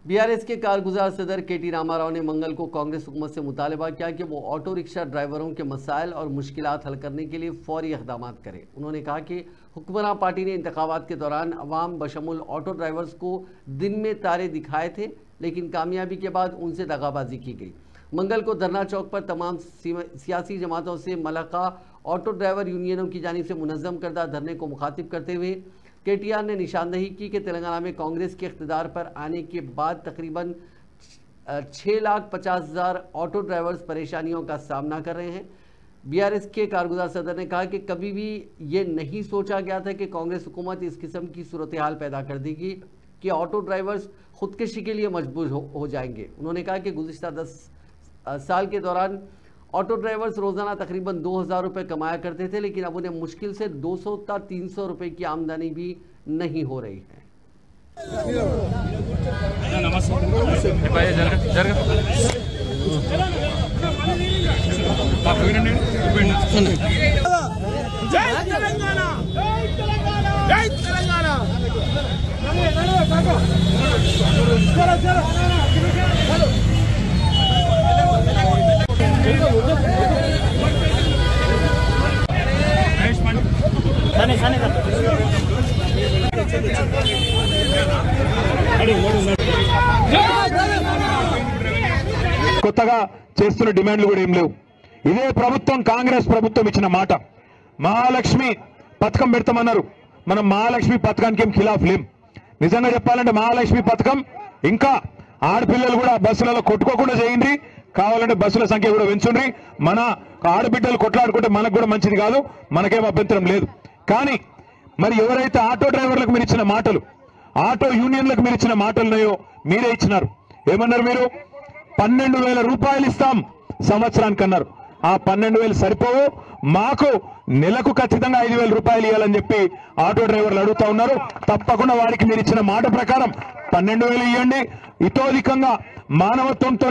BRS के कारगुजार सदर केटी रामाराव ने मंगल को कांग्रेस हुकूमत से मुतालबा किया कि वो ऑटो रिक्शा ड्राइवरों के मसाइल और मुश्किलात हल करने के लिए फौरी इक़दाम करें। उन्होंने कहा कि हुक्मरान पार्टी ने इंतखाबात के दौरान अवाम बशमुल ऑटो ड्राइवर्स को दिन में तारे दिखाए थे, लेकिन कामयाबी के बाद उनसे दगाबाजी की गई। मंगल को धरना चौक पर तमाम सियासी जमातों से मलका ऑटो ड्राइवर यूनियनों की जानिब से मुनज़्ज़म करदा धरने को मुखातिब करते हुए केटीआर ने निशानदही की कि तेलंगाना में कांग्रेस के इख्तिदार पर आने के बाद तकरीबन 6,50,000 ऑटो ड्राइवर्स परेशानियों का सामना कर रहे हैं। बीआरएस के कारगुजार सदर ने कहा कि कभी भी ये नहीं सोचा गया था कि कांग्रेस हुकूमत इस किस्म की सूरत हाल पैदा कर देगी कि ऑटो ड्राइवर्स खुदकशी के लिए मजबूर हो जाएंगे। उन्होंने कहा कि गुज़िश्ता 10 साल के दौरान ऑटो ड्राइवर्स रोज़ाना तकरीबन 2,000 रुपये कमाया करते थे, लेकिन अब उन्हें मुश्किल से 200 या 300 रुपये की आमदनी भी नहीं हो रही है। जय तेलंगाना, जय तेलंगाना। కొత్తగా చేస్తున్న డిమాండ్లు కూడా ఏం లేవు। ఇదే ప్రభుత్వం కాంగ్రెస్ ప్రభుత్వం ఇచ్చిన మాట మహాలక్ష్మి పథకం పెడతామన్నారు। మనం మహాలక్ష్మి పథకానికి ఏం ఖిలాఫ్ లేం। నిజంగా చెప్పాలంటే మహాలక్ష్మి పథకం ఇంకా ఆడపిల్లలు కూడా బస్సులలో కొట్టుకోకుండా చేయండి, కావాలంటే బస్సుల సంఖ్య కూడా పెంచుండ్రి। మన ఆడబిడ్డలు కొట్లాడుకుంటే మనకు కూడా మంచిది కాదు, మనకేం అభ్యంతరం లేదు। కానీ మరి ఎవరైతే ఆటో డ్రైవర్లకు మీరు ఇచ్చిన మాటలు, ఆటో యూనియన్లకు మీరు ఇచ్చిన మాటలున్నాయో మీరే ఇచ్చినారు। ఏమన్నారు మీరు? 12,000 రూపాయలు ఇస్తాం సంవత్సరానికి అన్నారు। ఆ 12,000 సరిపోవు, మాకు నెలకు ఖచ్చితంగా 5,000 రూపాయలు ఇవ్వాలని చెప్పి ఆటో డ్రైవర్లు అడుగుతా ఉన్నారు। తప్పకుండా వారికి మీరు ఇచ్చిన మాట ప్రకారం 12,000 ఇవ్వండి। ఇతోధికంగా మానవత్వంతో